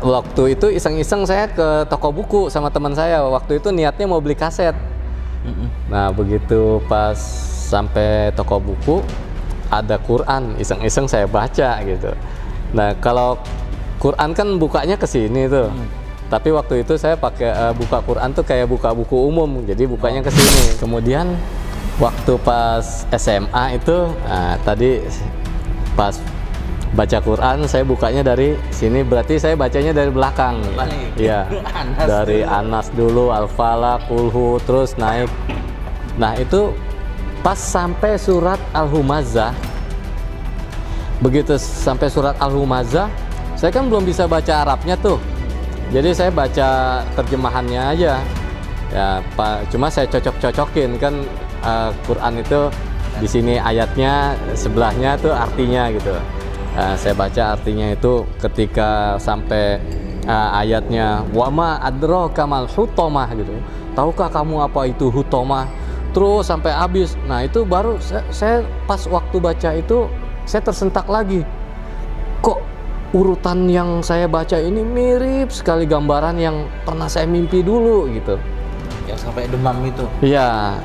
waktu itu iseng-iseng saya ke toko buku sama teman saya. Waktu itu niatnya mau beli kaset. Nah begitu pas sampai toko buku ada Quran, iseng-iseng saya baca gitu. Nah kalau Quran kan bukanya ke sini tuh. Tapi waktu itu saya pakai buka Quran tuh kayak buka buku umum, jadi bukanya ke sini. Kemudian waktu pas SMA itu tadi pas baca Quran saya bukanya dari sini, berarti saya bacanya dari belakang. Iya. Dari Anas dulu, Al-Falaq, Qulhu, terus naik. Nah, itu pas sampai surat Al-Humazah. Begitu sampai surat Al-Humazah, saya kan belum bisa baca Arabnya tuh. Jadi saya baca terjemahannya aja. Ya, cuma saya cocok-cocokin kan Quran itu di sini ayatnya, sebelahnya tuh artinya gitu. Saya baca artinya itu ketika sampai ayatnya wama adraka mal hutomah gitu. Tahukah kamu apa itu hutomah? Terus sampai habis. Nah, itu baru saya pas waktu baca itu saya tersentak lagi. Kok urutan yang saya baca ini mirip sekali gambaran yang pernah saya mimpi dulu gitu. Yang sampai demam itu. Iya.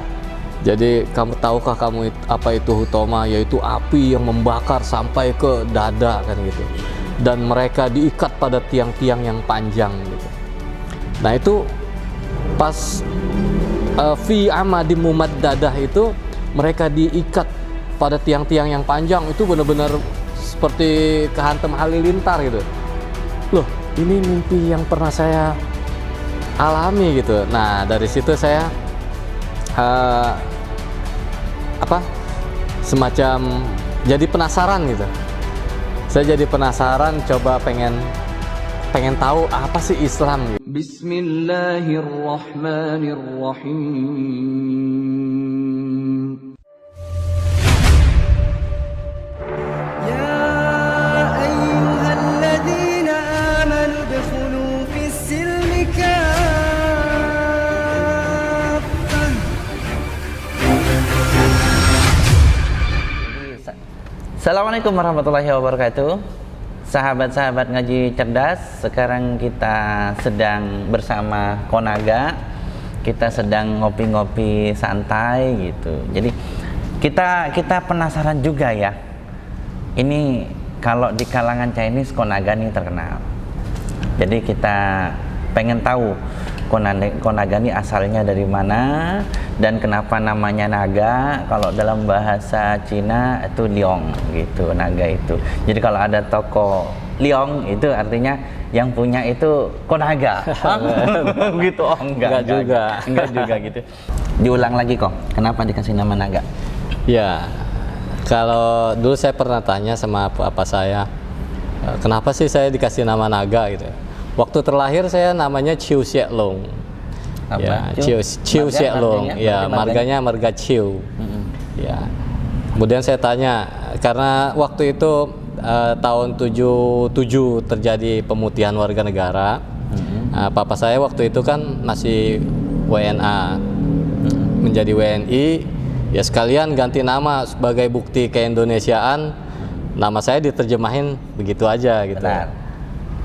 Jadi kamu tahukah kamu apa itu hutoma, yaitu api yang membakar sampai ke dada kan gitu. Dan mereka diikat pada tiang-tiang yang panjang gitu. Nah itu pas fi amadim mumaddadah itu mereka diikat pada tiang-tiang yang panjang, itu benar-benar seperti kehantem halilintar gitu. Loh, ini mimpi yang pernah saya alami gitu. Nah dari situ saya semacam jadi penasaran gitu. Saya jadi penasaran, coba pengen tahu apa sih Islam gitu. Bismillahirrahmanirrahim. Ya ayyuhalladzina amanu udkhulu fis-silmi Assalamualaikum warahmatullahi wabarakatuh. Sahabat-sahabat ngaji cerdas, sekarang kita sedang bersama Konaga. Kita sedang ngopi-ngopi santai gitu. Jadi kita penasaran juga ya. Ini kalau di kalangan Chinese Konaga nih terkenal. Jadi kita pengen tahu Konaga ini asalnya dari mana dan kenapa namanya naga. Kalau dalam bahasa Cina itu liong gitu, naga itu. Jadi kalau ada toko liong itu artinya yang punya itu Konaga. Gitu. Enggak juga gitu. Diulang lagi kok, kenapa dikasih nama naga? Ya, kalau dulu saya pernah tanya sama apa saya, kenapa sih saya dikasih nama naga gitu. Waktu terlahir saya namanya Chiu Xie Long. Ya, Chiu Xie Long. Ya, marganya marga Chiu. Ya. Kemudian saya tanya, karena waktu itu tahun 77 terjadi pemutihan warga negara. Papa saya waktu itu kan masih WNA. Menjadi WNI, ya sekalian ganti nama sebagai bukti keindonesiaan. Nama saya diterjemahin begitu aja gitu.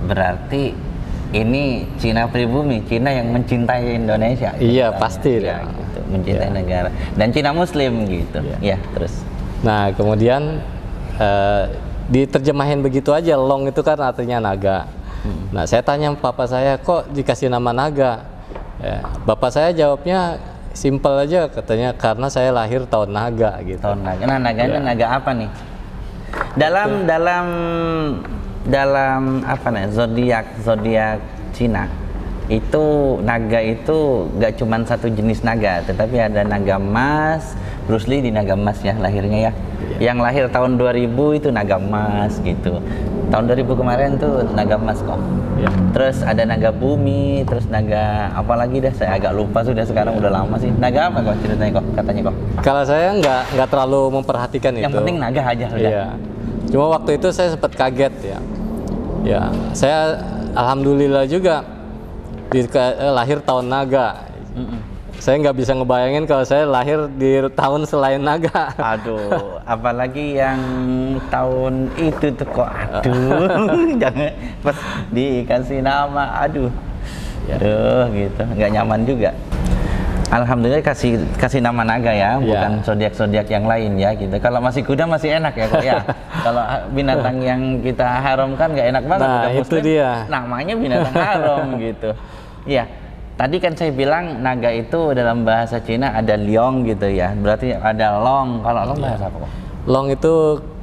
Berarti ini Cina pribumi, Cina yang mencintai Indonesia. Iya, pasti ya, gitu, mencintai negara. Dan Cina Muslim gitu. Ya, terus. Nah, kemudian diterjemahin begitu aja, long itu kan artinya naga. Nah, saya tanya papa saya, kok dikasih nama naga? Ya, bapak saya jawabnya simpel aja, katanya karena saya lahir tahun naga gitu. Tahun naga. Nah, naganya naga apa nih? Dalam apa nih, zodiak Cina itu naga itu gak cuma satu jenis naga, tetapi ada naga emas. Bruce Lee di naga emas ya lahirnya ya. Yang lahir tahun 2000 itu naga emas gitu. Tahun 2000 kemarin tuh naga emas kok. Terus ada naga bumi, terus naga apa lagi dah, saya agak lupa sudah sekarang, udah lama sih. Naga apa kok ceritanya kok, katanya kok? Kalau saya nggak terlalu memperhatikan itu. Yang penting naga aja udah. Iya. Cuma waktu itu saya sempat kaget ya. Ya, saya alhamdulillah juga lahir tahun naga. Saya nggak bisa ngebayangin kalau saya lahir di tahun selain naga. Aduh, apalagi yang tahun itu tuh kok, aduh, jangan pas dikasih nama, aduh, aduh gitu, nggak nyaman juga. Alhamdulillah kasih nama naga ya, bukan zodiak-zodiak yang lain ya gitu. Kalau masih kuda masih enak ya kok ya. Kalau binatang yang kita haramkan nggak enak banget. Nah, udah itu Muslim, dia. namanya binatang haram gitu. Iya. Tadi kan saya bilang naga itu dalam bahasa Cina ada liong gitu ya. Berarti ada long. Kalau long bahasa apa kok? Long itu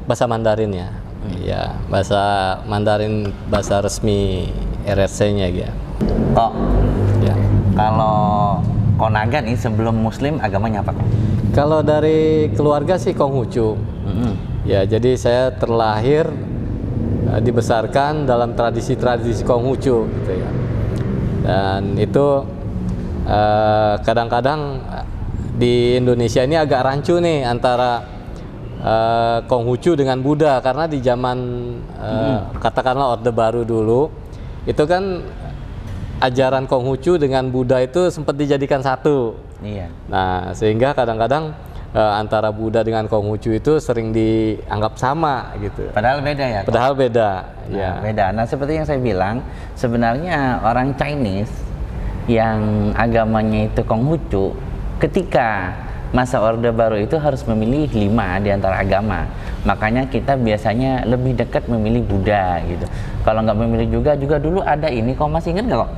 bahasa Mandarin ya. Iya, bahasa Mandarin, bahasa resmi RRC-nya ya. Kok Ya. kalau Konaga nih sebelum Muslim agamanya apa kok? Kalau dari keluarga sih Konghucu. Ya, jadi saya terlahir dibesarkan dalam tradisi-tradisi Konghucu gitu ya. Dan itu kadang-kadang di Indonesia ini agak rancu nih antara Konghucu dengan Buddha, karena di zaman katakanlah Orde Baru dulu itu kan ajaran Konghucu dengan Buddha itu sempat dijadikan satu. Iya. Nah, sehingga kadang-kadang antara Buddha dengan Konghucu itu sering dianggap sama gitu. Padahal beda ya. Kok? Padahal beda. Nah, Ya. beda. Nah, seperti yang saya bilang, sebenarnya orang Chinese yang agamanya itu Konghucu, ketika masa Orde Baru itu harus memilih 5 di antara agama. Makanya kita biasanya lebih dekat memilih Buddha gitu. Kalau nggak memilih juga dulu ada ini, kok masih ingat nggak kok?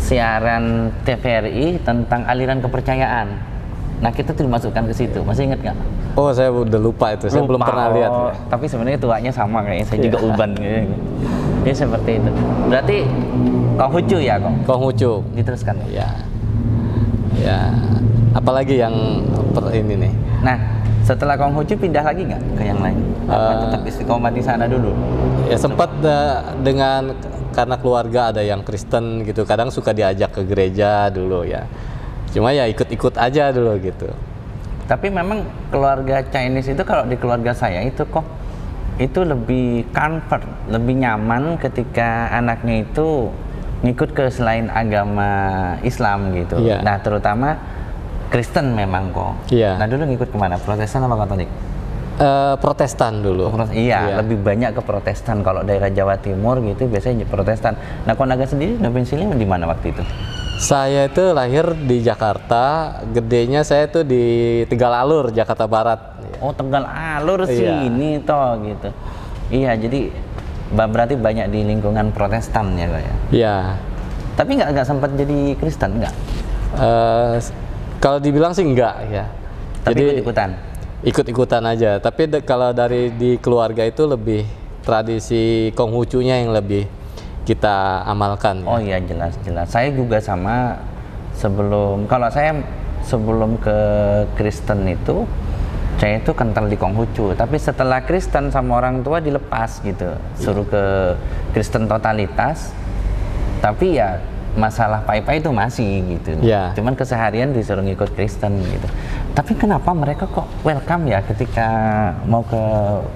Siaran TVRI tentang aliran kepercayaan. Nah, kita tuh dimasukkan ke situ. Masih ingat nggak? Oh, saya udah lupa itu. Saya belum pernah lihat. Ya. Tapi sebenarnya tuanya sama kayaknya. Saya juga uban gitu. Jadi seperti itu. Berarti Konghucu ya, kok? Konghucu. Diteruskan. Ya. Ya. Apalagi yang ini nih. Nah, setelah Konghucu pindah lagi nggak ke yang lain? Apa tetap istiqomah di sana dulu? Ya sempat dengan karena keluarga ada yang Kristen gitu. Kadang suka diajak ke gereja dulu ya. Cuma ya ikut-ikut aja dulu gitu. Tapi memang keluarga Chinese itu, kalau di keluarga saya itu kok itu lebih comfort, lebih nyaman ketika anaknya itu ngikut ke selain agama Islam gitu. Iya. Nah, terutama Kristen memang kok. Iya. Nah, dulu ngikut kemana? Protestan apa Katolik? Protestan dulu. Iya, lebih banyak ke Protestan. Kalau daerah Jawa Timur gitu biasanya Protestan. Nah, Konaga sendiri domisili di mana waktu itu? Saya itu lahir di Jakarta, gedenya saya tuh di Tegal Alur, Jakarta Barat. Oh, Tegal Alur Iya. sini toh gitu. Iya, jadi berarti banyak di lingkungan Protestan ya kok ya. Iya. Tapi nggak sempat jadi Kristen nggak? Kalau dibilang sih enggak ya. Tapi Jadi ikut-ikutan. ikut-ikutan aja. Tapi kalau dari di keluarga itu lebih tradisi Konghucunya yang lebih kita amalkan. Oh iya, jelas. Saya juga sama, kalau saya sebelum ke Kristen itu saya itu kental di Konghucu, tapi setelah Kristen sama orang tua dilepas gitu, suruh ke Kristen totalitas. Tapi ya masalah pai-pai itu masih gitu. Ya. Cuman keseharian disuruh ngikut Kristen gitu. Tapi kenapa mereka kok welcome ya ketika mau ke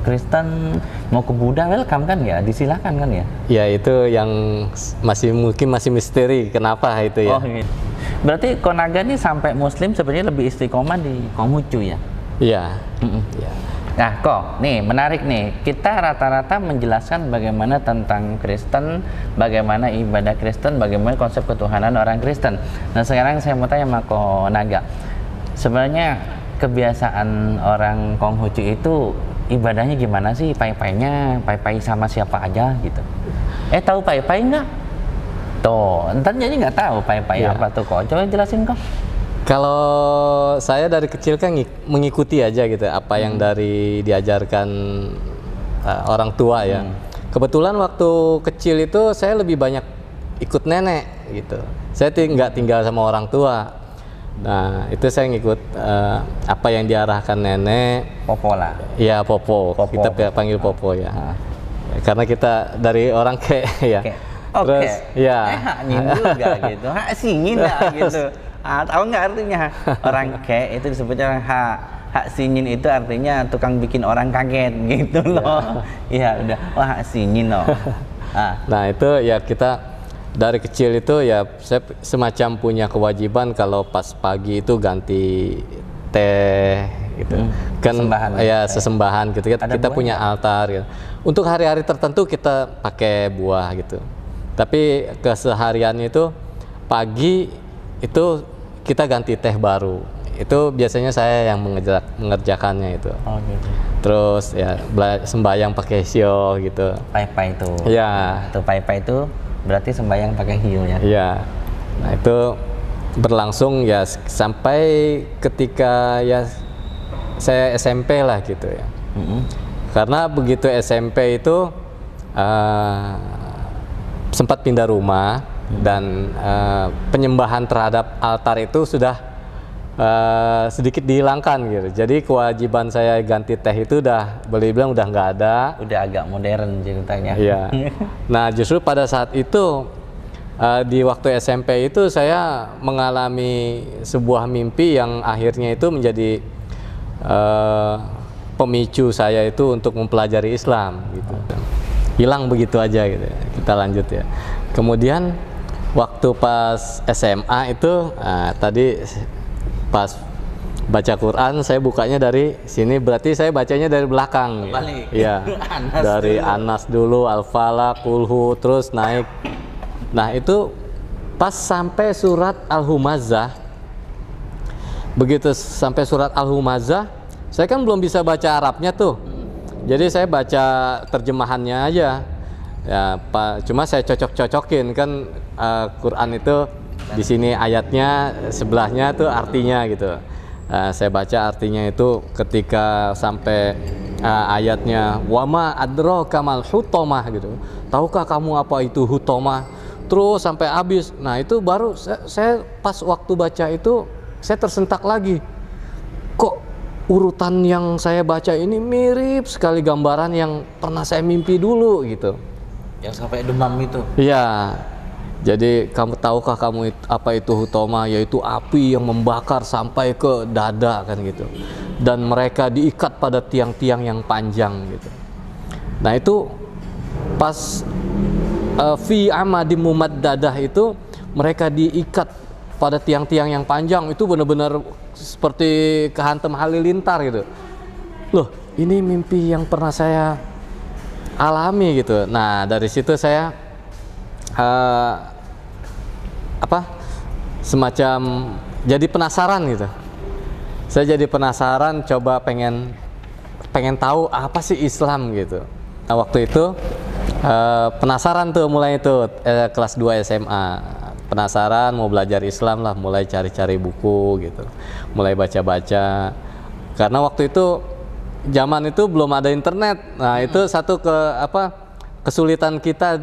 Kristen, mau ke Buddha, welcome kan ya, disilakan kan ya? Ya itu yang mungkin masih misteri kenapa itu ya. Oh gitu. Berarti Konaga nih sampai Muslim sebenarnya lebih istiqomah di Konghucu ya? Iya. Ya. Nah kok, nih menarik nih, kita rata-rata menjelaskan bagaimana tentang Kristen, bagaimana ibadah Kristen, bagaimana konsep ketuhanan orang Kristen. Nah sekarang saya mau tanya sama Konaga, sebenarnya kebiasaan orang Konghucu itu ibadahnya gimana sih? Pai-pai sama siapa aja gitu? Tahu pai-pai nggak? Tuh, ntar jadi nggak tahu pai-pai apa tuh kok? Coba jelasin kok. Kalau saya dari kecil kan mengikuti aja gitu apa yang diajarkan orang tua ya. Kebetulan waktu kecil itu saya lebih banyak ikut nenek gitu. Saya nggak tinggal sama orang tua. Nah itu saya ngikut apa yang diarahkan nenek. Popo lah. Iya Popo. Kita panggil Popo ya. Karena kita dari orang ya. Terus ya. Haknya juga gitu. Hak singin lah gitu. Tahu nggak artinya? Orang itu disebutnya orang hak singin itu artinya tukang bikin orang kaget gitu loh. Iya udah, wah hak singin loh. Nah itu ya kita dari kecil itu ya saya semacam punya kewajiban kalau pas pagi itu ganti teh gitu. Kan Sesembahan. ya sesembahan gitu. Kita buah punya altar gitu. Untuk hari-hari tertentu kita pakai buah gitu. Tapi kesehariannya itu pagi itu kita ganti teh baru. Itu biasanya saya yang mengerjakannya itu. Oh gitu. Terus ya sembahyang pakai sio gitu. Pai-pai itu. Ya. Itu pai-pai itu berarti sembahyang pakai hiu ya. Iya. Nah, itu berlangsung ya sampai ketika ya saya SMP lah gitu ya. Karena begitu SMP itu sempat pindah rumah dan penyembahan terhadap altar itu sudah sedikit dihilangkan gitu. Jadi kewajiban saya ganti teh itu boleh bilang udah nggak ada. Udah agak modern ceritanya. Iya. Nah, justru pada saat itu di waktu SMP itu saya mengalami sebuah mimpi yang akhirnya itu menjadi pemicu saya itu untuk mempelajari Islam gitu. Hilang begitu aja gitu. Kita lanjut ya. Kemudian waktu pas SMA itu tadi pas baca Quran saya bukanya dari sini, berarti saya bacanya dari belakang. Balik. Iya. Dari Anas dulu, Al-Falaq, Qulhu, terus naik. Nah, itu pas sampai surat Al-Humazah. Begitu sampai surat Al-Humazah, saya kan belum bisa baca Arabnya tuh. Jadi saya baca terjemahannya aja. Ya, cuma saya cocok-cocokin kan Quran itu di sini ayatnya, sebelahnya tuh artinya gitu. Saya baca artinya itu ketika sampai ayatnya wama adraka mal hutomah gitu. Tahukah kamu apa itu hutomah? Terus sampai habis. Nah, itu baru saya pas waktu baca itu saya tersentak lagi. Kok urutan yang saya baca ini mirip sekali gambaran yang pernah saya mimpi dulu gitu. Yang sampai demam itu. Iya. Jadi tahukah kamu apa itu hutoma, yaitu api yang membakar sampai ke dada kan gitu. Dan mereka diikat pada tiang-tiang yang panjang gitu. Nah, itu pas fi amadim mumaddadah itu mereka diikat pada tiang-tiang yang panjang, itu benar-benar seperti kehantam halilintar gitu. Loh, ini mimpi yang pernah saya alami gitu. Nah, dari situ saya semacam jadi penasaran gitu. Saya jadi penasaran, coba pengen tahu apa sih Islam gitu. Nah, waktu itu penasaran tuh mulai itu kelas 2 SMA. Penasaran mau belajar Islam lah, mulai cari-cari buku gitu. Mulai baca-baca. Karena waktu itu zaman itu belum ada internet. Nah, itu satu kesulitan kita,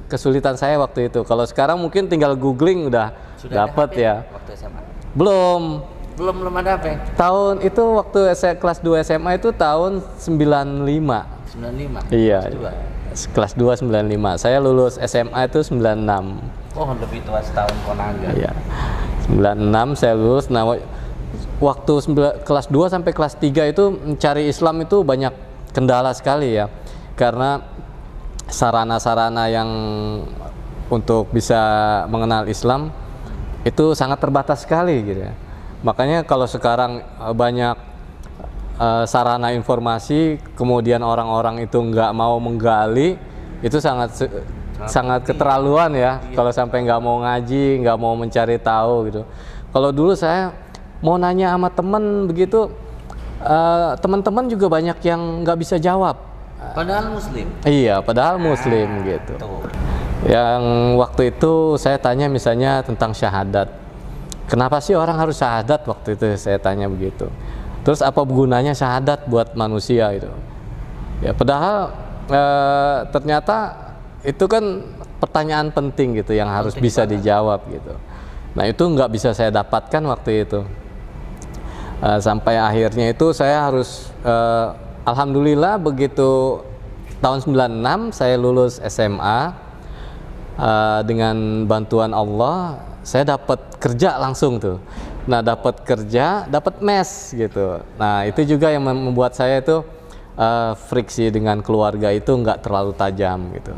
kesulitan saya waktu itu. Kalau sekarang mungkin tinggal googling udah dapat ya. Waktu SMA. Belum Belum ada HP. tahun itu waktu kelas 2 SMA itu tahun 95. 95. Iya. Kelas 2 95. Saya lulus SMA itu 96. Oh, lebih tua setahun Konaga. Iya. 96 saya lulus. Nah, waktu kelas 2 sampai kelas 3 itu mencari Islam itu banyak kendala sekali ya. Karena sarana-sarana yang untuk bisa mengenal Islam itu sangat terbatas sekali gitu ya. Makanya kalau sekarang banyak sarana informasi, kemudian orang-orang itu nggak mau menggali, itu sangat keterlaluan ya. Kalau sampai nggak mau ngaji, nggak mau mencari tahu gitu. Kalau dulu saya mau nanya sama temen begitu, teman-teman juga banyak yang nggak bisa jawab. Padahal Muslim. Iya, padahal Muslim gitu. Tuh. Yang waktu itu saya tanya misalnya tentang syahadat. Kenapa sih orang harus syahadat waktu itu saya tanya begitu. Terus apa gunanya syahadat buat manusia itu? Ya padahal ternyata itu kan pertanyaan penting gitu yang harus bisa dijawab gitu. Nah, itu nggak bisa saya dapatkan waktu itu. Sampai akhirnya itu saya harus alhamdulillah begitu tahun 96 saya lulus SMA, dengan bantuan Allah saya dapat kerja langsung tuh. Nah, dapat kerja, dapat mes gitu. Nah, itu juga yang membuat saya itu friksi dengan keluarga itu nggak terlalu tajam gitu.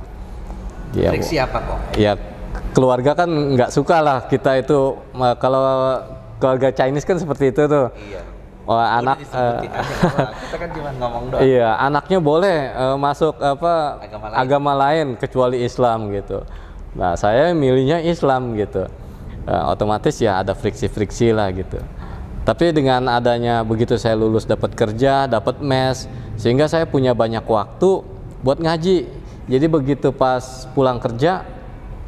Ya, Friksi apa kok? ya keluarga kan nggak suka lah kita itu kalau keluarga Chinese kan seperti itu tuh. Iya. Wah, anak kita kan cuma ngomong doang. iya, anaknya boleh masuk apa agama lain kecuali Islam gitu. Nah, saya milihnya Islam gitu. Otomatis ya ada friksi-friksi lah gitu. Tapi dengan adanya begitu saya lulus dapat kerja, dapat mes, sehingga saya punya banyak waktu buat ngaji. Jadi begitu pas pulang kerja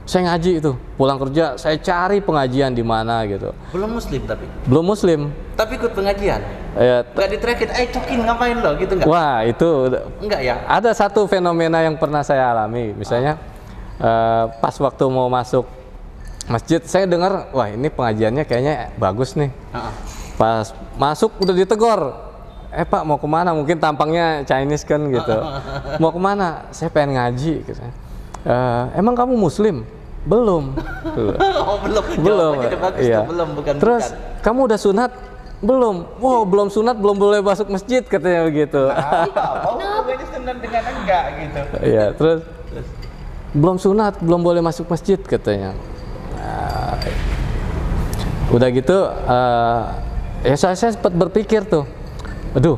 saya ngaji itu, pulang kerja saya cari pengajian di mana gitu. Belum muslim tapi. Belum muslim. Tapi ikut pengajian. Nggak diterakin, cokin ngapain lo gitu nggak? Wah itu Enggak ya? ada satu fenomena yang pernah saya alami. Misalnya pas waktu mau masuk masjid saya dengar, wah ini pengajiannya kayaknya bagus nih. Pas masuk udah ditegor. Pak mau kemana? Mungkin tampangnya Chinese kan gitu. Mau kemana? Saya pengen ngaji. Gitu. Emang kamu muslim? Belum. Oh, belum. Belum. Jawabannya bagus Iya. tuh, belum bukan. Terus kamu udah sunat? Belum. Wow, belum sunat, belum boleh masuk masjid katanya begitu. Kenapa ini sunat dengan enggak gitu? Iya, terus belum sunat, belum boleh masuk masjid katanya. Udah gitu, ya saya sempat berpikir tuh, aduh,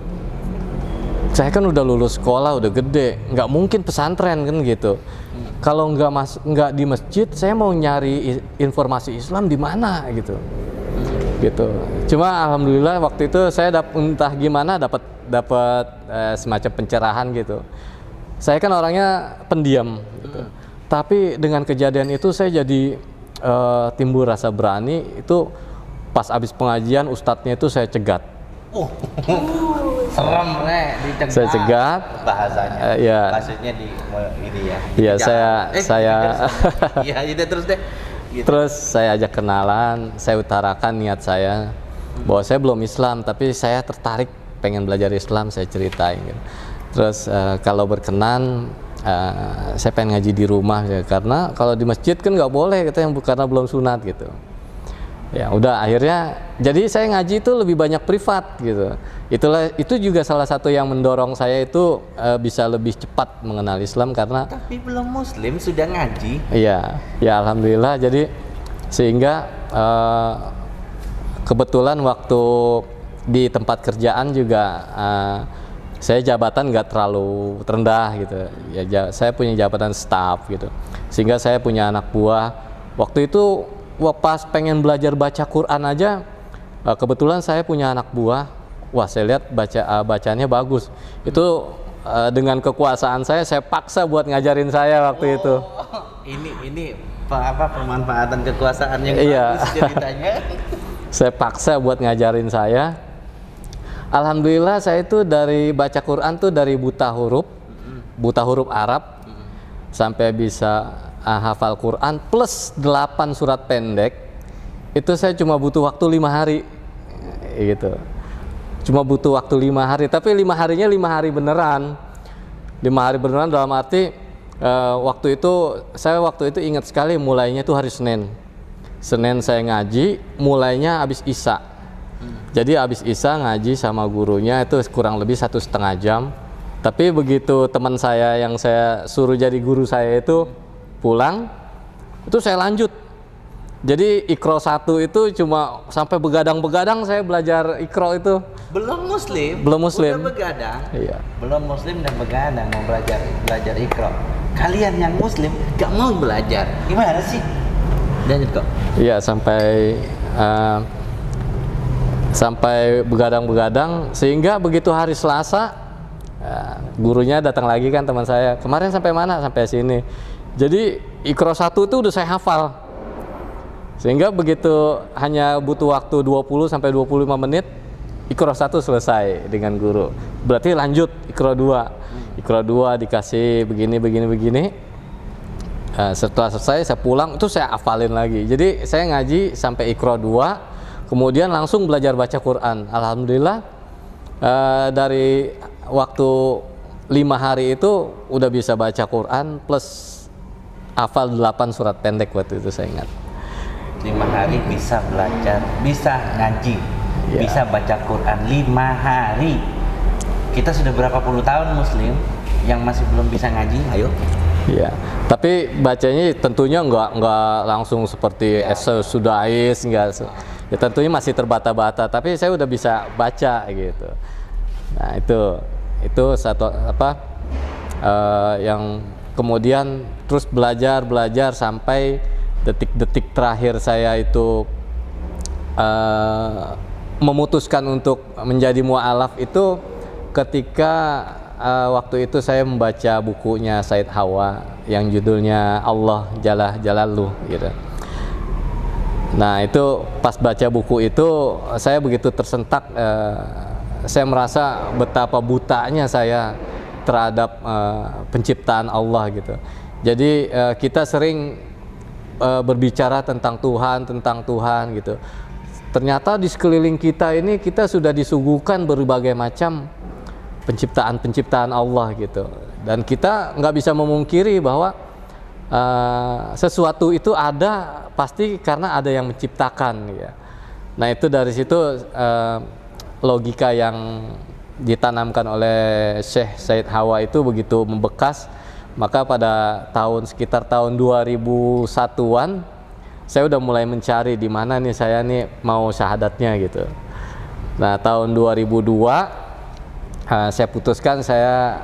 saya kan udah lulus sekolah, udah gede, nggak mungkin pesantren kan gitu. Kalau nggak di masjid, saya mau nyari informasi Islam di mana gitu. Cuma alhamdulillah waktu itu saya entah gimana dapat semacam pencerahan gitu. Saya kan orangnya pendiam gitu. Tapi dengan kejadian itu saya jadi timbul rasa berani. Itu pas abis pengajian ustadznya itu saya cegat. Serem dicegat. Saya cegat Bahasanya. Iya. Maksudnya di ini ya. Iya, saya Iya, terus deh. Gitu. Terus saya ajak kenalan, saya utarakan niat saya bahwa saya belum Islam, tapi saya tertarik pengen belajar Islam, saya ceritain gitu. Terus kalau berkenan saya pengen ngaji di rumah ya, karena kalau di masjid kan nggak boleh katanya karena belum sunat gitu. Ya udah akhirnya jadi saya ngaji itu lebih banyak privat gitu. Itu juga salah satu yang mendorong saya itu bisa lebih cepat mengenal Islam karena Tapi belum muslim sudah ngaji. iya, ya alhamdulillah. Jadi sehingga kebetulan waktu di tempat kerjaan juga saya jabatan nggak terlalu rendah gitu. Ya saya punya jabatan staff gitu. Sehingga saya punya anak buah. Waktu itu pas pengen belajar baca Quran aja, kebetulan saya punya anak buah. Wah, saya lihat bacaannya bagus. Itu dengan kekuasaan saya paksa buat ngajarin saya waktu itu. Ini pemanfaatan kekuasaan yang Iya. bagus ceritanya. Saya paksa buat ngajarin saya. Alhamdulillah saya itu dari baca Quran tuh dari buta huruf Arab sampai bisa hafal Quran plus 8 surat pendek. Itu saya cuma butuh waktu 5 hari gitu. Cuma butuh waktu 5 hari, tapi 5 harinya 5 hari beneran. 5 hari beneran dalam arti waktu itu ingat sekali mulainya itu hari Senin. Senin saya ngaji, mulainya habis Isya. Jadi habis Isya ngaji sama gurunya itu kurang lebih 1,5 jam. Tapi begitu teman saya yang saya suruh jadi guru saya itu pulang, itu saya lanjut. Jadi Iqra 1 itu cuma sampai begadang-begadang saya belajar Iqra itu. Belum muslim. Udah begadang. Iya. Belum muslim dan begadang mau belajar Iqra. Kalian yang muslim gak mau belajar. Gimana sih? Lanjut kok. Iya, sampai begadang-begadang sehingga begitu hari Selasa gurunya datang lagi kan teman saya. Kemarin sampai mana? Sampai sini. Jadi Iqra 1 itu udah saya hafal. Sehingga begitu hanya butuh waktu 20 sampai 25 menit Iqra 1 selesai dengan guru. Berarti lanjut Iqra 2. Iqra 2 dikasih begini. Setelah selesai saya pulang itu saya hafalin lagi. Jadi saya ngaji sampai Iqra 2, kemudian langsung belajar baca Quran. Alhamdulillah dari waktu 5 hari itu udah bisa baca Quran plus hafal 8 surat pendek waktu itu saya ingat. 5 hari bisa belajar, bisa ngaji, bisa baca Quran 5 hari. Kita sudah berapa puluh tahun muslim yang masih belum bisa ngaji? Ayo. Ya, tapi bacanya tentunya nggak langsung seperti Sudais, nggak. Ya tentunya masih terbata-bata, tapi saya udah bisa baca gitu. Nah itu satu yang kemudian terus belajar sampai detik-detik terakhir saya itu memutuskan untuk menjadi mu'alaf itu ketika waktu itu saya membaca bukunya Said Hawa yang judulnya Allah Jalla Jalaluh gitu. Nah itu pas baca buku itu saya begitu tersentak, saya merasa betapa butanya saya terhadap penciptaan Allah gitu. Jadi kita sering berbicara tentang Tuhan gitu. Ternyata di sekeliling kita ini kita sudah disuguhkan berbagai macam penciptaan Allah gitu, dan kita nggak bisa memungkiri bahwa sesuatu itu ada pasti karena ada yang menciptakan ya. Nah itu dari situ logika yang ditanamkan oleh Syekh Said Hawa itu begitu membekas, maka pada sekitar tahun 2001-an saya udah mulai mencari di mana nih saya nih mau syahadatnya gitu. Nah tahun 2002 saya putuskan saya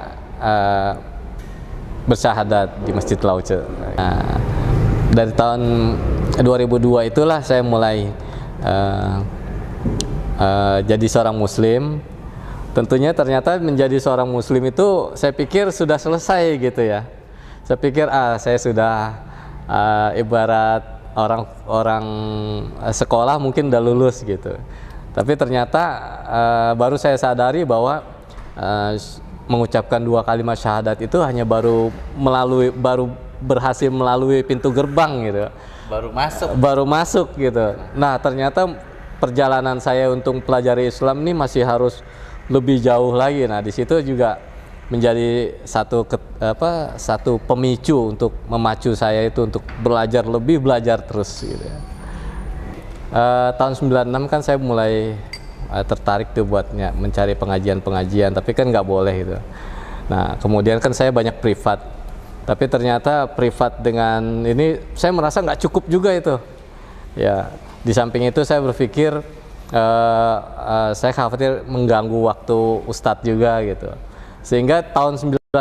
bersyahadat di Masjid Lauce. Nah, dari tahun 2002 itulah saya mulai jadi seorang muslim. Tentunya ternyata menjadi seorang muslim itu saya pikir sudah selesai gitu ya. Saya pikir saya sudah ibarat orang sekolah mungkin udah lulus gitu. Tapi ternyata baru saya sadari bahwa mengucapkan 2 kalimat syahadat itu hanya baru berhasil melalui pintu gerbang gitu. Baru masuk gitu. Nah, ternyata perjalanan saya untuk pelajari Islam ini masih harus lebih jauh lagi. Nah, di situ juga menjadi satu pemicu untuk memacu saya itu untuk belajar terus gitu. Tahun 96 kan saya mulai tertarik tuh buatnya mencari pengajian, tapi kan nggak boleh gitu. Nah kemudian kan saya banyak privat, tapi ternyata privat dengan ini saya merasa nggak cukup juga itu ya. Di samping itu saya berpikir saya khawatir mengganggu waktu Ustadz juga gitu, sehingga tahun 98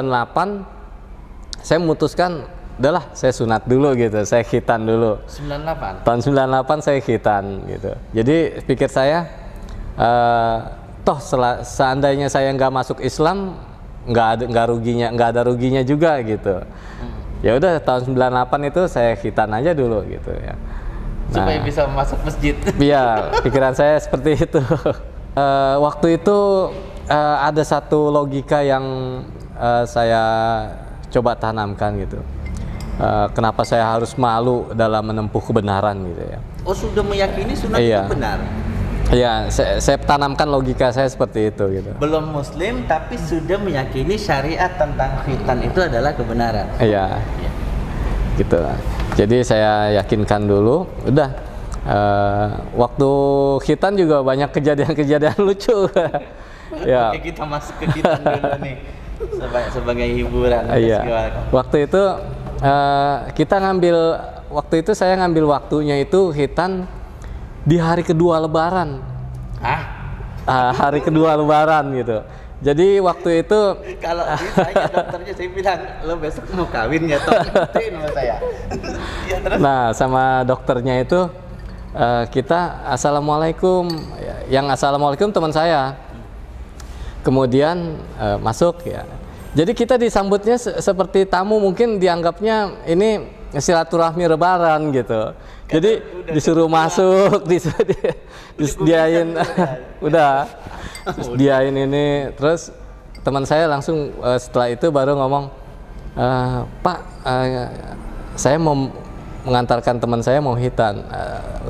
saya memutuskan udahlah saya sunat dulu gitu, saya khitan dulu. 98? Tahun 98 saya khitan gitu. Jadi pikir saya seandainya saya nggak masuk Islam nggak ada ruginya juga gitu. Ya udah tahun 98 itu saya khitan aja dulu gitu ya. Supaya bisa masuk masjid. Iya, pikiran saya seperti itu. Waktu itu ada satu logika yang saya coba tanamkan gitu. Kenapa saya harus malu dalam menempuh kebenaran gitu ya. Oh, sudah meyakini sunat itu benar? Iya, saya tanamkan logika saya seperti itu gitu. Belum muslim tapi sudah meyakini syariat tentang khitan itu adalah kebenaran. Iya. Gitu. Jadi saya yakinkan dulu, udah waktu khitan juga banyak kejadian-kejadian lucu. Ya. Oke, kita masuk ke khitan dulu nih. Sebagai hiburan. Iya. Waktu itu saya ngambil waktunya itu khitan di hari kedua Lebaran. Hari kedua Lebaran gitu. Jadi waktu itu kalau saya dokternya saya bilang lo besok mau kawin ya toh sama saya. Ya, terus? Nah sama dokternya itu kita assalamualaikum. Yang assalamualaikum teman saya. Kemudian masuk ya. Jadi kita disambutnya seperti tamu, mungkin dianggapnya ini silaturahmi Lebaran gitu. Jadi disuruh masuk, disediain, udah, disediain ini. Terus teman saya langsung setelah itu baru ngomong, Pak, saya mau mengantarkan teman saya mau khitan.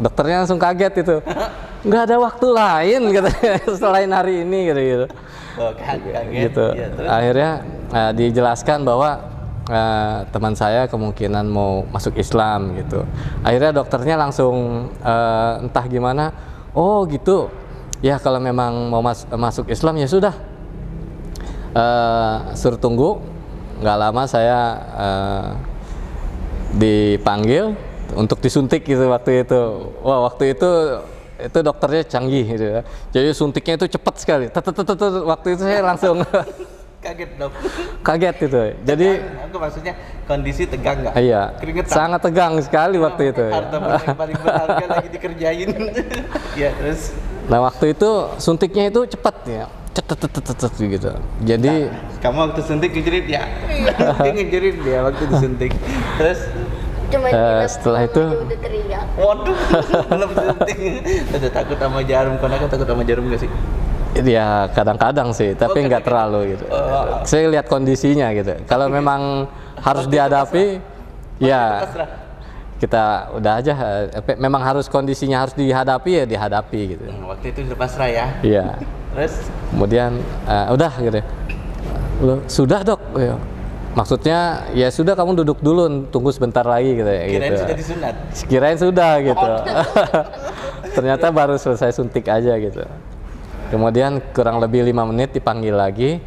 Dokternya langsung kaget itu, nggak ada waktu lain katanya selain hari ini gitu. Oh, kaget. Gitu. Ya, akhirnya dijelaskan bahwa teman saya kemungkinan mau masuk Islam gitu. Akhirnya dokternya langsung entah gimana, oh gitu ya, kalau memang mau masuk Islam ya sudah, suruh tunggu nggak lama saya dipanggil untuk disuntik gitu waktu itu. Wah, waktu itu dokternya canggih gitu ya. Jadi suntiknya itu cepat sekali. Waktu itu saya langsung Kaget dong. kaget gitu. Jadi Aku maksudnya kondisi tegang nggak? iya, Keringetan. sangat tegang sekali waktu itu. Harta benda yang paling berharga lagi dikerjain. Ya terus. Nah, waktu itu suntiknya itu cepat ya. Cet gitu. Jadi Kamu waktu suntik ngejerit ya? Dia ngejerit dia waktu disuntik. Terus Cuma setelah itu udah teriak. waduh, belum suntik. Udah takut sama jarum, Konaga takut sama jarum gak sih? ya kadang-kadang sih, tapi nggak terlalu gitu. Saya lihat kondisinya gitu. Kalau memang harus dihadapi, ya kita udah aja. Memang harus kondisinya harus dihadapi ya dihadapi gitu. Waktu itu udah pasrah ya? Iya. Terus? Kemudian udah gitu. Loh, sudah dok. Ya. Maksudnya ya sudah kamu duduk dulu, tunggu sebentar lagi gitu ya. Kirain gitu. sudah disunat? Kirain sudah gitu. Ternyata baru selesai suntik aja gitu. Kemudian kurang lebih 5 menit dipanggil lagi,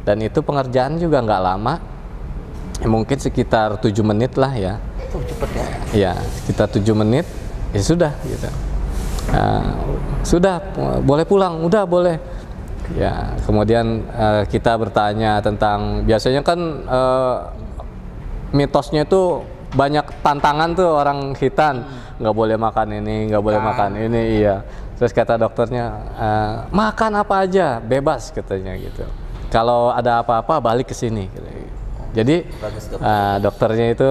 dan itu pengerjaan juga nggak lama, mungkin sekitar 7 menit lah ya. Oh, cepet ya? Ya, sekitar 7 menit, ya sudah gitu. Sudah, boleh pulang, udah boleh. Ya, kemudian kita bertanya tentang, biasanya kan mitosnya itu banyak tantangan tuh orang khitan, nggak boleh makan ini, nggak boleh makan ini, iya. Terus kata dokternya, makan apa aja, bebas katanya gitu. Kalau ada apa-apa balik ke sini. Gitu. Jadi dokternya itu,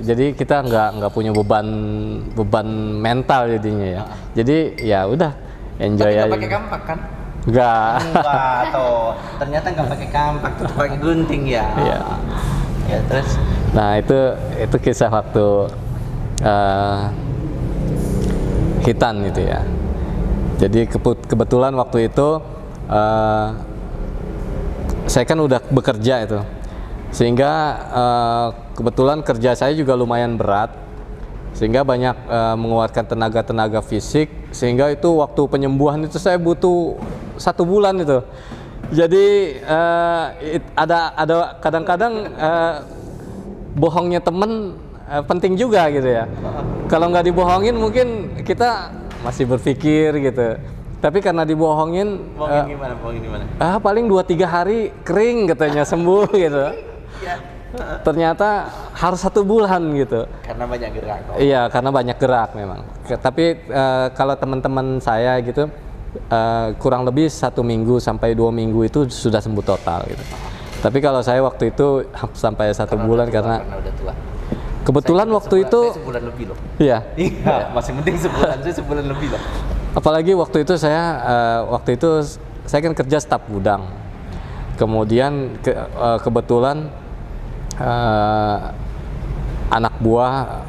jadi kita nggak punya beban mental jadinya ya. Jadi ya udah enjoy aja. Tapi nggak pakai kampak kan? Nggak. Enggak toh. Ternyata nggak pakai kampak, tuh pakai gunting ya. Iya. Ya terus. Nah itu kisah waktu khitan gitu ya. Jadi kebetulan waktu itu saya kan udah bekerja itu, sehingga kebetulan kerja saya juga lumayan berat, sehingga banyak mengeluarkan tenaga fisik, sehingga itu waktu penyembuhan itu saya butuh 1 bulan itu. Jadi ada kadang-kadang bohongnya temen penting juga gitu ya. Kalau nggak dibohongin mungkin kita masih berpikir gitu. Tapi karena dibohongin, Bohongin gimana? Paling 2-3 hari kering katanya sembuh gitu. Ternyata harus 1 bulan gitu. Karena banyak gerak. Iya, karena banyak gerak memang. Tapi kalau teman-teman saya gitu, kurang lebih 1 minggu sampai 2 minggu itu sudah sembuh total gitu. Tapi kalau saya waktu itu sampai 1 bulan karena udah tua. Kebetulan waktu itu saya sebulan lebih loh. Iya. Iya, masih penting sebulan, saya sebulan lebih loh. Apalagi waktu itu saya kan kerja staf gudang. Kemudian kebetulan anak buah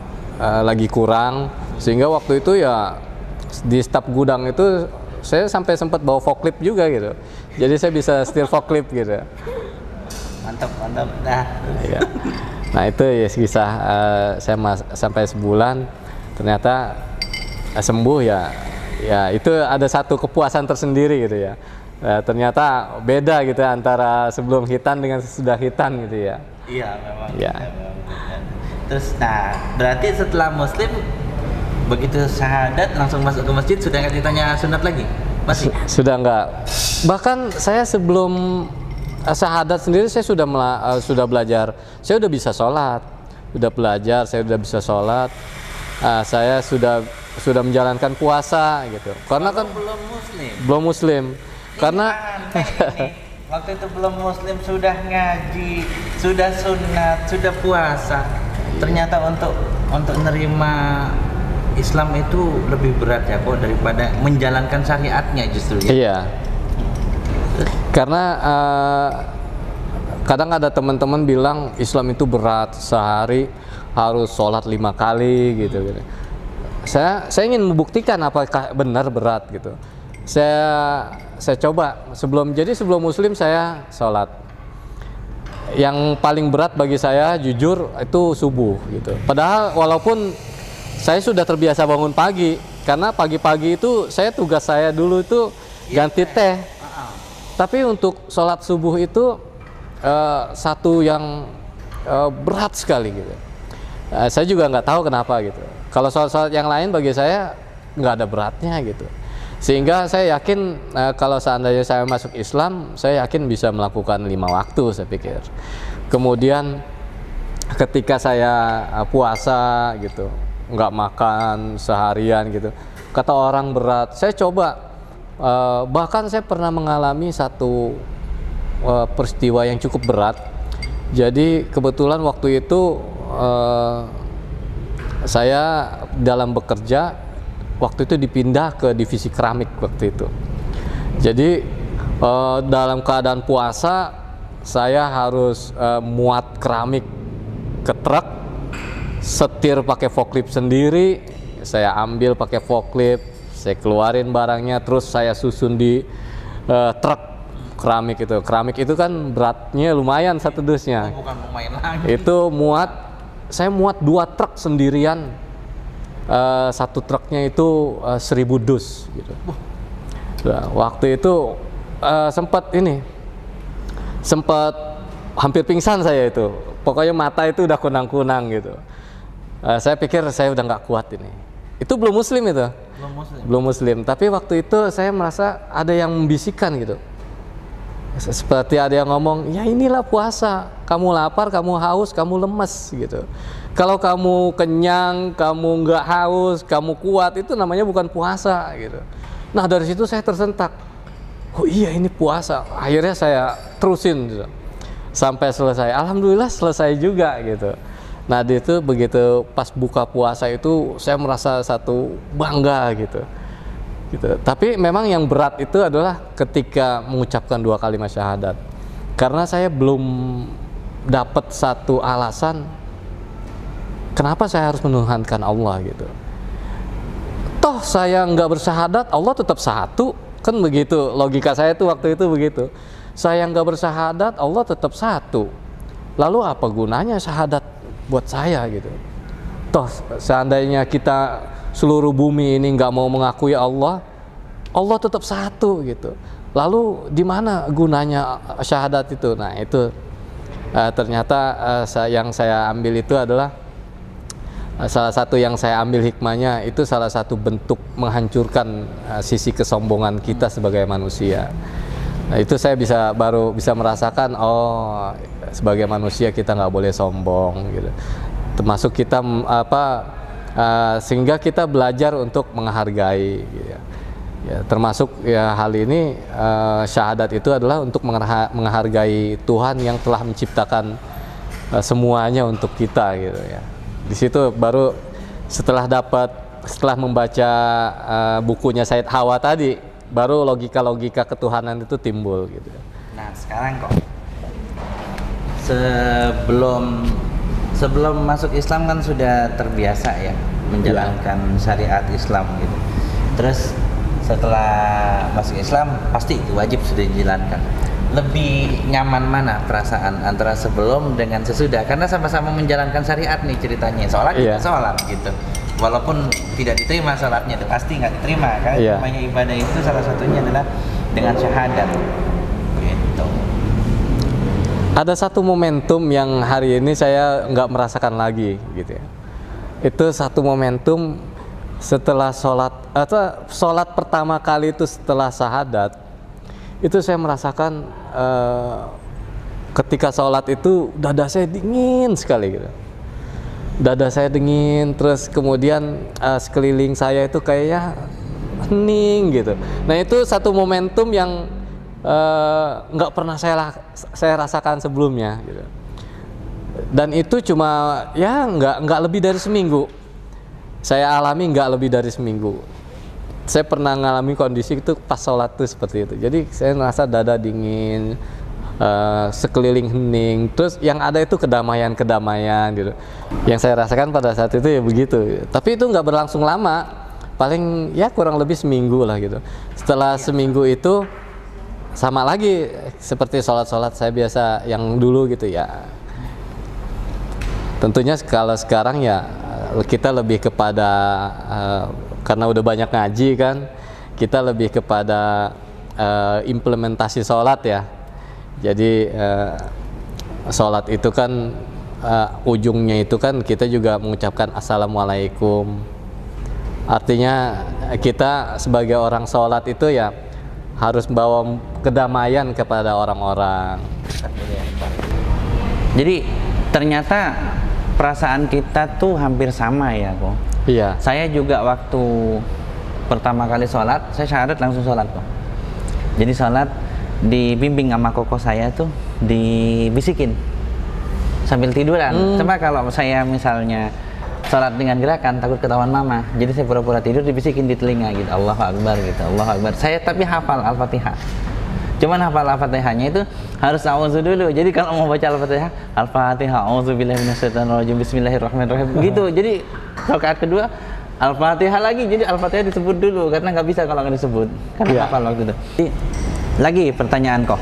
lagi kurang, sehingga waktu itu ya di staf gudang itu saya sampai sempat bawa forklift juga gitu. Jadi saya bisa setir forklift gitu. Mantap. Nah, Iya. Nah itu ya kisah saya sampai sebulan, ternyata sembuh ya. Ya itu ada satu kepuasan tersendiri gitu ya. Ternyata beda gitu ya, antara sebelum khitan dengan sesudah khitan gitu ya. iya memang. Iya. Memang. Terus, nah berarti setelah Muslim begitu syahadat langsung masuk ke masjid, sudah nggak ditanya sunat lagi? Masih? Sudah enggak. Bahkan saya sebelum syahadat sendiri saya sudah belajar. Saya udah bisa sholat, udah belajar, saya udah bisa sholat. Saya sudah menjalankan puasa gitu. Karena kan belum muslim. Karena waktu itu belum muslim sudah ngaji, sudah sunat, sudah puasa. Ternyata untuk menerima Islam itu lebih berat ya kok daripada menjalankan syariatnya justru ya. Iya. Karena kadang ada teman-teman bilang Islam itu berat, sehari harus sholat 5 kali gitu. Saya ingin membuktikan apakah benar berat gitu. Saya coba sebelum muslim saya sholat. Yang paling berat bagi saya jujur itu subuh gitu. Padahal walaupun saya sudah terbiasa bangun pagi, karena pagi-pagi itu tugas saya dulu itu ganti teh. Tapi untuk sholat subuh itu satu yang berat sekali gitu. Saya juga nggak tahu kenapa gitu. Kalau sholat-sholat yang lain bagi saya nggak ada beratnya gitu. Sehingga saya yakin kalau seandainya saya masuk Islam, saya yakin bisa melakukan 5 waktu saya pikir. Kemudian ketika saya puasa gitu, nggak makan seharian gitu, kata orang berat, saya coba. Bahkan saya pernah mengalami satu peristiwa yang cukup berat. Jadi kebetulan waktu itu saya dalam bekerja waktu itu dipindah ke divisi keramik waktu itu. Jadi dalam keadaan puasa saya harus muat keramik ke truk, setir pakai forklift sendiri, saya ambil pakai forklift, saya keluarin barangnya, terus saya susun di truk keramik itu. Keramik itu kan beratnya lumayan satu dusnya. Bukan pemain lagi. Itu saya muat 2 truk sendirian. Satu truknya itu 1000 dus gitu. Nah, waktu itu sempat hampir pingsan saya itu. Pokoknya mata itu udah kunang-kunang gitu. Saya pikir saya udah nggak kuat ini. Itu belum muslim itu. Belum muslim. Tapi waktu itu saya merasa ada yang membisikkan gitu. Seperti ada yang ngomong, ya inilah puasa. Kamu lapar, kamu haus, kamu lemes gitu. Kalau kamu kenyang, kamu nggak haus, kamu kuat, itu namanya bukan puasa gitu. Nah dari situ saya tersentak. Oh iya ini puasa. Akhirnya saya terusin gitu. Sampai selesai. Alhamdulillah selesai juga gitu. Nah itu begitu pas buka puasa itu saya merasa satu bangga gitu. Tapi memang yang berat itu adalah ketika mengucapkan 2 kalimat syahadat. Karena saya belum dapat satu alasan kenapa saya harus menuhankan Allah gitu. Toh saya nggak bersyahadat, Allah tetap satu, kan begitu logika saya tuh waktu itu begitu. Saya nggak bersyahadat, Allah tetap satu. Lalu apa gunanya syahadat buat saya gitu? Toh seandainya kita seluruh bumi ini nggak mau mengakui Allah, Allah tetap satu gitu. Lalu di mana gunanya syahadat itu? Nah itu ternyata yang saya ambil itu adalah salah satu yang saya ambil hikmahnya itu salah satu bentuk menghancurkan sisi kesombongan kita sebagai manusia. Nah itu saya baru bisa merasakan, oh sebagai manusia kita nggak boleh sombong gitu. Termasuk kita sehingga kita belajar untuk menghargai gitu. Ya, termasuk ya hal ini syahadat itu adalah untuk menghargai Tuhan yang telah menciptakan semuanya untuk kita gitu ya. Di situ baru setelah membaca bukunya Said Hawa tadi, baru logika ketuhanan itu timbul gitu. Nah sekarang kok sebelum masuk Islam kan sudah terbiasa ya menjalankan syariat Islam gitu. Terus setelah masuk Islam pasti itu wajib sudah dijalankan. Lebih nyaman mana perasaan antara sebelum dengan sesudah? Karena sama-sama menjalankan syariat nih ceritanya. Sholat kita sholat gitu. Walaupun tidak diterima sholatnya, itu pasti nggak diterima kan. Namanya ibadah itu salah satunya adalah dengan syahadat. Gitu. Ada satu momentum yang hari ini saya nggak merasakan lagi gitu ya. Itu satu momentum setelah sholat pertama kali itu setelah syahadat, itu saya merasakan ketika sholat itu dada saya dingin sekali gitu. Dada saya dingin, terus kemudian sekeliling saya itu kayaknya hening gitu. Nah itu satu momentum yang nggak pernah saya rasakan sebelumnya gitu. Dan itu cuma ya nggak lebih dari seminggu. Saya alami nggak lebih dari seminggu. Saya pernah ngalami kondisi itu pas sholat tuh seperti itu. Jadi saya merasa dada dingin, sekeliling hening. Terus yang ada itu kedamaian gitu. Yang saya rasakan pada saat itu ya begitu. Tapi itu nggak berlangsung lama. Paling ya kurang lebih seminggu lah gitu. Setelah seminggu itu sama lagi seperti sholat saya biasa yang dulu gitu ya. Tentunya kalau sekarang ya kita lebih kepada karena udah banyak ngaji kan, kita lebih kepada implementasi sholat ya. Jadi sholat itu kan ujungnya itu kan kita juga mengucapkan assalamualaikum. Artinya kita sebagai orang sholat itu ya harus bawa kedamaian kepada orang-orang. Jadi ternyata perasaan kita tuh hampir sama ya kok. Iya. Saya juga waktu pertama kali sholat, saya syahadat langsung sholat kok. Jadi sholat dibimbing sama koko saya tuh, dibisikin sambil tiduran. Coba kalau saya misalnya sholat dengan gerakan takut ketahuan mama, jadi saya pura-pura tidur dibisikin di telinga gitu, Allahu Akbar gitu, Allahu Akbar. Saya tapi hafal Al-Fatihah. Cuman hafal Al-Fatihahnya itu harus auzu dulu. Jadi kalau mau baca Al-Fatihah, Al-Fatihah, auzubillahi minasyaitonirrajim, bismillahirrahmanirrahim. Gitu. Jadi rakaat kedua Al-Fatihah lagi. Jadi Al-Fatihah disebut dulu karena nggak bisa kalau nggak disebut. Karena hafal waktu itu. Jadi, lagi pertanyaan kok.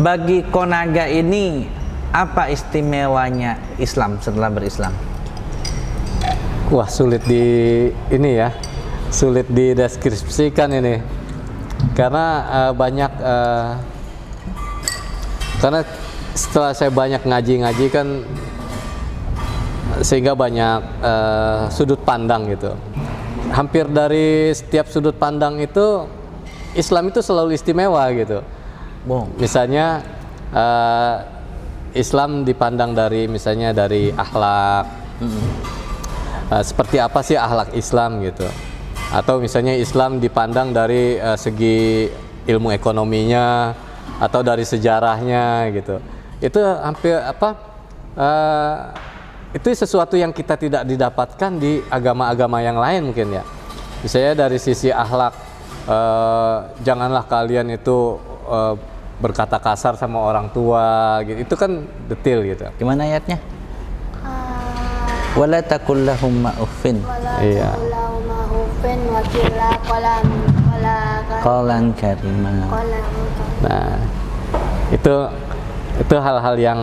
Bagi Konaga ini apa istimewanya Islam setelah berislam? Wah, sulit dideskripsikan ini. Karena karena setelah saya banyak ngaji kan sehingga banyak sudut pandang gitu. Hampir dari setiap sudut pandang itu Islam itu selalu istimewa gitu. Misalnya Islam dipandang dari misalnya dari akhlak. Seperti apa sih akhlak Islam gitu. Atau misalnya Islam dipandang dari segi ilmu ekonominya atau dari sejarahnya gitu. Itu hampir itu sesuatu yang kita tidak didapatkan di agama-agama yang lain mungkin ya. Misalnya dari sisi akhlak, janganlah kalian itu berkata kasar sama orang tua gitu. Itu kan detail gitu. Gimana ayatnya? Wala taqul lahum ma'uffin. Iya. Qalan karima. Nah, itu hal-hal yang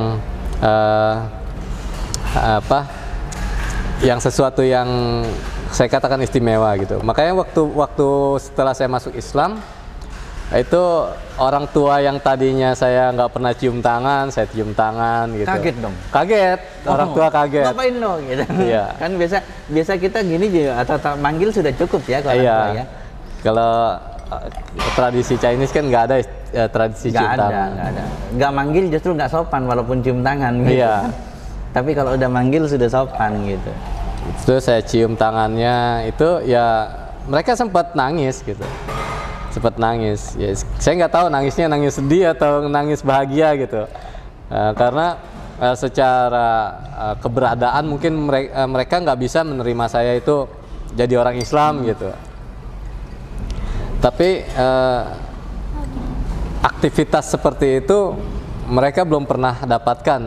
yang sesuatu yang saya katakan istimewa gitu. Makanya waktu setelah saya masuk Islam, itu orang tua yang tadinya saya nggak pernah cium tangan, saya cium tangan gitu. Kaget dong. Kaget, orang tua kaget. Ngapain lo gitu. Iya. Kan biasa kita gini juga atau manggil sudah cukup ya kalau iya. orang tua ya. Kalau tradisi Chinese kan nggak ada tradisi cium tangan. Nggak ada. Nggak manggil justru nggak sopan walaupun cium tangan gitu. Iya. Tapi kalau udah manggil sudah sopan gitu. Terus saya cium tangannya itu ya mereka sempat nangis gitu. Sempat nangis. Ya, saya nggak tahu nangisnya nangis sedih atau nangis bahagia gitu. Karena secara keberadaan mungkin mereka nggak bisa menerima saya itu jadi orang Islam gitu. Tapi aktivitas seperti itu mereka belum pernah dapatkan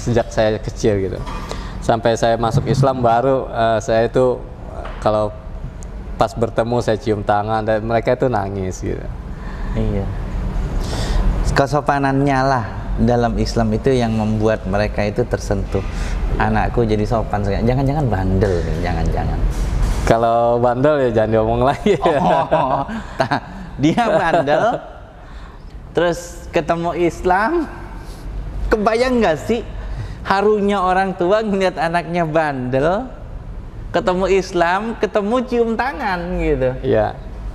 sejak saya kecil gitu. Sampai saya masuk Islam baru saya itu kalau pas bertemu saya cium tangan dan mereka itu nangis gitu. Iya. Kesopanannya lah dalam Islam itu yang membuat mereka itu tersentuh. Anakku jadi sopan sekali. Jangan-jangan bandel nih, jangan-jangan. Kalau bandel ya jangan diomong lagi. Dia bandel, terus ketemu Islam, kebayang nggak sih harunya orang tua ngeliat anaknya bandel, ketemu Islam, ketemu cium tangan gitu. Iya.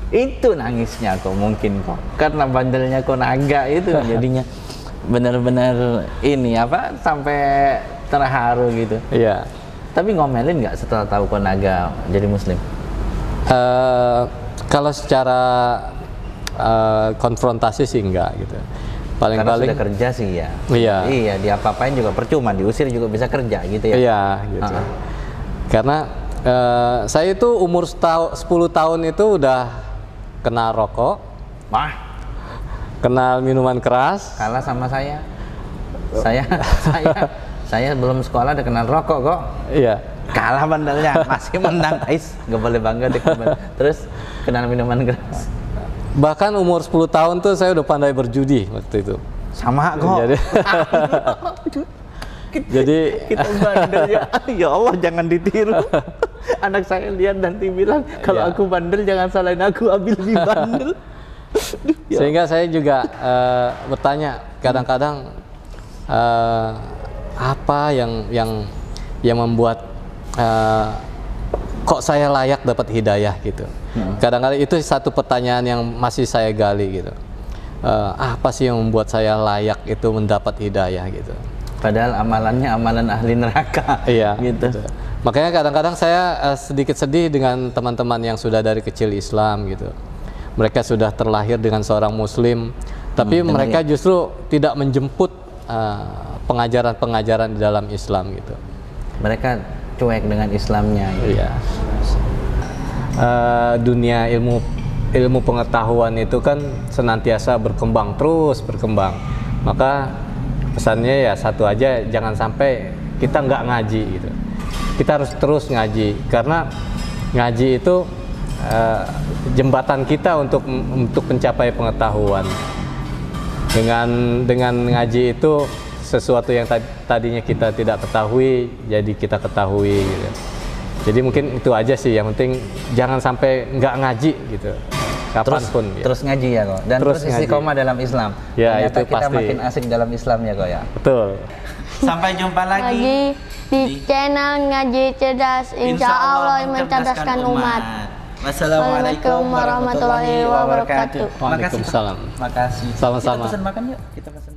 Itu nangisnya kok mungkin kok, karena bandelnya Konaga itu jadinya benar-benar ini sampai terharu gitu. Iya. Tapi ngomelin nggak setelah tahu Konaga jadi Muslim? Kalau secara konfrontasi sih enggak gitu. Karena Paling-paling sudah kerja sih ya. Iya. Iya, diapa-apain juga percuma, diusir juga bisa kerja gitu ya. Iya gitu. Karena saya itu umur 10 tahun itu udah kenal rokok, Wah, kenal minuman keras. kalah sama saya. Saya belum sekolah udah kenal rokok kok. Iya. Kalah bandelnya, masih menang. Ais, nggak boleh bangga deh. Terus kenal minuman keras. Bahkan umur 10 tahun tuh saya udah pandai berjudi waktu itu. Sama kok. Jadi kita bandel ya. Ya Allah, jangan ditiru. Anak saya lihat nanti bilang kalau Ya. aku bandel jangan salahin aku, Abil lebih bandel. sehingga saya juga bertanya kadang-kadang apa yang membuat kok saya layak dapat hidayah gitu. Kadang-kadang itu satu pertanyaan yang masih saya gali gitu. Apa sih yang membuat saya layak itu mendapat hidayah gitu. Padahal amalannya amalan ahli neraka. Iya. Gitu. Makanya kadang-kadang saya sedikit sedih dengan teman-teman yang sudah dari kecil Islam gitu. Mereka sudah terlahir dengan seorang Muslim, tapi mereka justru tidak menjemput pengajaran-pengajaran di dalam Islam gitu. Mereka cuek dengan Islamnya. Gitu. Iya. Dunia ilmu pengetahuan itu kan senantiasa berkembang, terus berkembang. Maka pesannya ya satu aja, jangan sampai kita nggak ngaji gitu. Kita harus terus ngaji, karena ngaji itu jembatan kita untuk mencapai pengetahuan. Dengan ngaji itu sesuatu yang tadinya kita tidak ketahui, jadi kita ketahui gitu. Jadi mungkin itu aja sih, yang penting jangan sampai nggak ngaji gitu. Kapanpun terus ngaji ya kok, dan terus istiqomah dalam Islam. Ya, ternyata itu kita pasti. makin asik dalam Islam ya kok ya. Betul. Sampai jumpa lagi Lagi di channel Ngaji Cerdas, insya Allah mencerdaskan umat. Wassalamualaikum warahmatullahi wabarakatuh. Waalaikumsalam. Makasih. Sama-sama. Kita pesan makan yuk. Kita pesan.